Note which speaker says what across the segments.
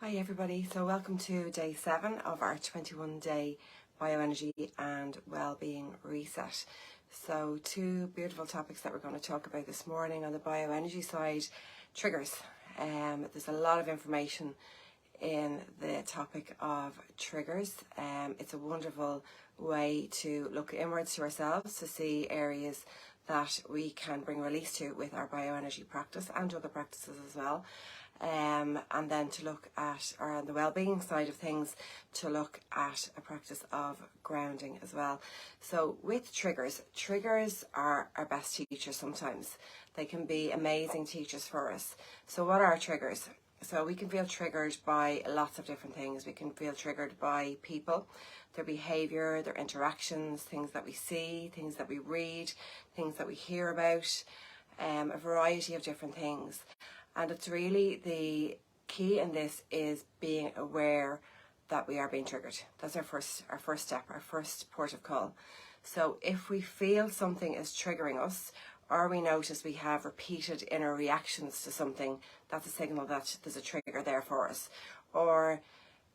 Speaker 1: Hi everybody, so welcome to day 7 of our 21-day bioenergy and well-being reset. So 2 beautiful topics that we're going to talk about this morning. On the bioenergy side, triggers. There's a lot of information in the topic of triggers. It's a wonderful way to look inwards to ourselves to see areas that we can bring release to with our bioenergy practice and other practices as well. And then to look at, or on the well-being side of things, to look at a practice of grounding as well. So with triggers are our best teachers sometimes. They can be amazing teachers for us. So what are triggers? So we can feel triggered by lots of different things. We can feel triggered by people, their behaviour, their interactions, things that we see, things that we read, things that we hear about, a variety of different things. And it's really the key in this is being aware that we are being triggered. That's our first step, our first port of call. So if we feel something is triggering us, or we notice we have repeated inner reactions to something, that's a signal that there's a trigger there for us. Or,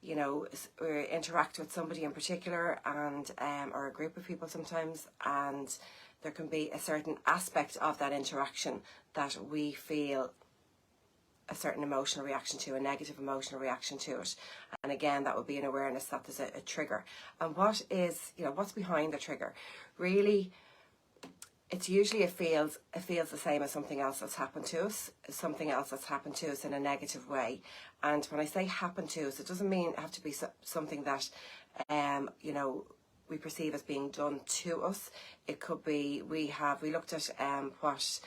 Speaker 1: you know, we interact with somebody in particular and or a group of people sometimes, and there can be a certain aspect of that interaction that we feel a certain emotional reaction to, a negative emotional reaction to it. And again, that would be an awareness that there's a trigger. And what is, you know, what's behind the trigger? Really, it's usually it feels the same as something else that's happened to us, in a negative way. And when I say happen to us, it doesn't mean it have to be something that, you know, we perceive as being done to us. It could be, we looked at what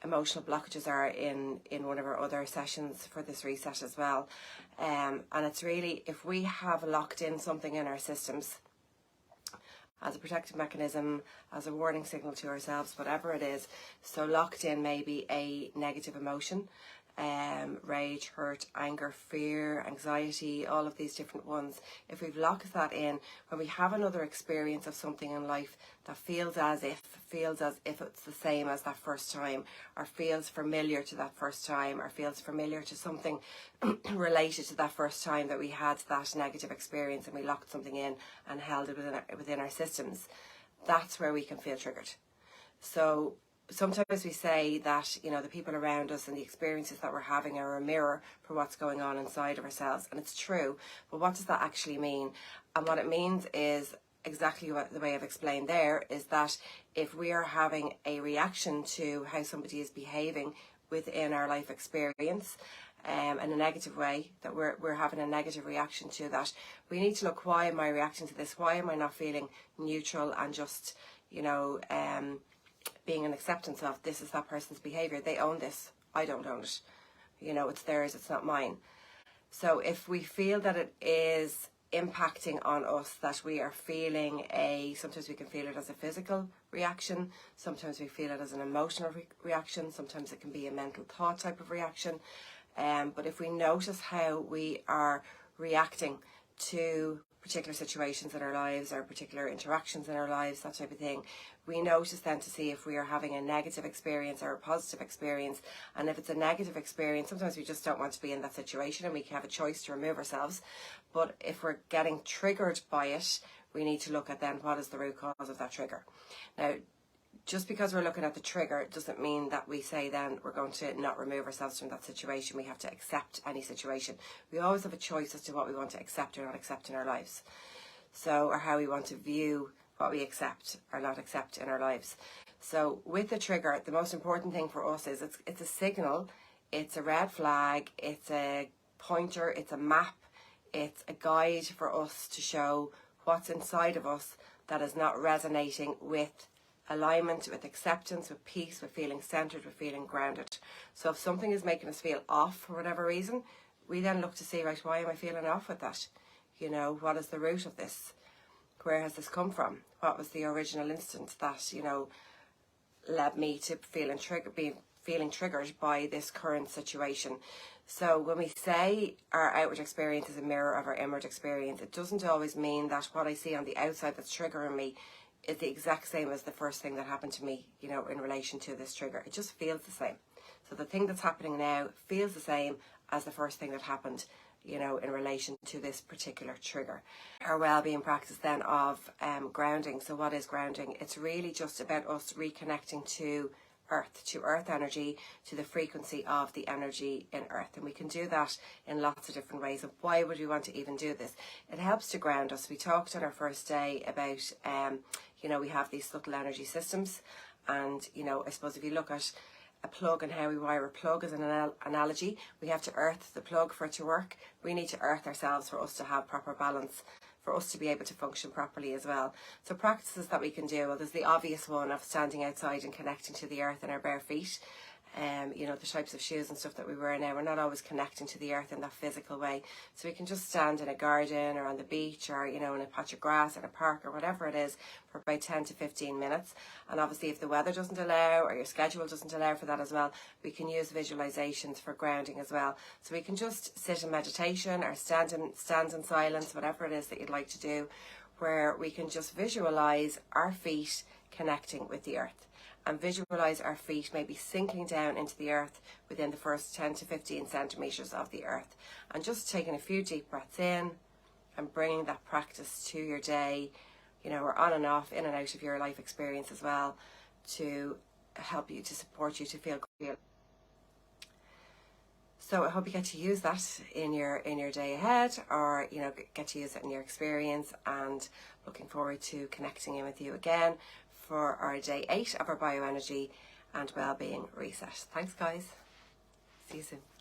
Speaker 1: emotional blockages are in one of our other sessions for this reset as well. And it's really, if we have locked in something in our systems as a protective mechanism, as a warning signal to ourselves, whatever it is, so locked in maybe a negative emotion, rage, hurt, anger, fear, anxiety, all of these different ones. If we've locked that in, when we have another experience of something in life that feels as if it's the same as that first time, or feels familiar to that first time, or feels familiar to something related to that first time that we had that negative experience and we locked something in and held it within our systems, that's where we can feel triggered. So sometimes we say that, you know, the people around us and the experiences that we're having are a mirror for what's going on inside of ourselves, and it's true, but what does that actually mean? And what it means is exactly what the way I've explained there, is that if we are having a reaction to how somebody is behaving within our life experience, in a negative way, that we're having a negative reaction to that, we need to look, why am I reacting to this? Why am I not feeling neutral and just, you know, being an acceptance of, this is that person's behaviour, they own this, I don't own it, you know, it's theirs, it's not mine. So if we feel that it is impacting on us, that we are feeling sometimes we can feel it as a physical reaction, sometimes we feel it as an emotional reaction, sometimes it can be a mental thought type of reaction, but if we notice how we are reacting to particular situations in our lives or particular interactions in our lives, that type of thing, we notice then to see if we are having a negative experience or a positive experience. And if it's a negative experience, sometimes we just don't want to be in that situation and we can have a choice to remove ourselves. But if we're getting triggered by it, we need to look at then what is the root cause of that trigger. Now, just because we're looking at the trigger doesn't mean that we say then we're going to not remove ourselves from that situation. We have to accept any situation. We always have a choice as to what we want to accept or not accept in our lives. So, or how we want to view what we accept or not accept in our lives. So with the trigger, the most important thing for us is it's a signal, it's a red flag, it's a pointer, it's a map, it's a guide for us to show what's inside of us that is not resonating with alignment, with acceptance, with peace, with feeling centered, with feeling grounded. So if something is making us feel off for whatever reason, we then look to see, right, why am I feeling off with that? You know, what is the root of this? Where has this come from? What was the original instance that, you know, led me to feeling triggered by this current situation? So when we say our outward experience is a mirror of our inward experience, it doesn't always mean that what I see on the outside that's triggering me is the exact same as the first thing that happened to me, you know, in relation to this trigger. It just feels the same. So the thing that's happening now feels the same as the first thing that happened, you know, in relation to this particular trigger. Our well-being practice then of grounding. So what is grounding? It's really just about us reconnecting to earth energy, to the frequency of the energy in earth. And we can do that in lots of different ways. And why would we want to even do this? It helps to ground us. We talked on our first day about, you know, we have these subtle energy systems. And, you know, I suppose if you look at a plug and how we wire a plug as an analogy, we have to earth the plug for it to work. We need to earth ourselves for us to have proper balance, for us to be able to function properly as well. So practices that we can do, well, there's the obvious one of standing outside and connecting to the earth in our bare feet. You know, the types of shoes and stuff that we wear now, we're not always connecting to the earth in that physical way. So we can just stand in a garden or on the beach or, you know, in a patch of grass in a park or whatever it is for about 10 to 15 minutes. And obviously if the weather doesn't allow or your schedule doesn't allow for that as well, we can use visualizations for grounding as well. So we can just sit in meditation or stand in silence, whatever it is that you'd like to do, where we can just visualize our feet connecting with the earth. And visualize our feet maybe sinking down into the earth within the first 10 to 15 centimeters of the earth. And just taking a few deep breaths in and bringing that practice to your day, you know, or on and off, in and out of your life experience as well, to help you, to support you to feel good. So I hope you get to use that in your day ahead, or, you know, get to use it in your experience, and looking forward to connecting in with you again for our day 8 of our bioenergy and wellbeing reset. Thanks guys. See you soon.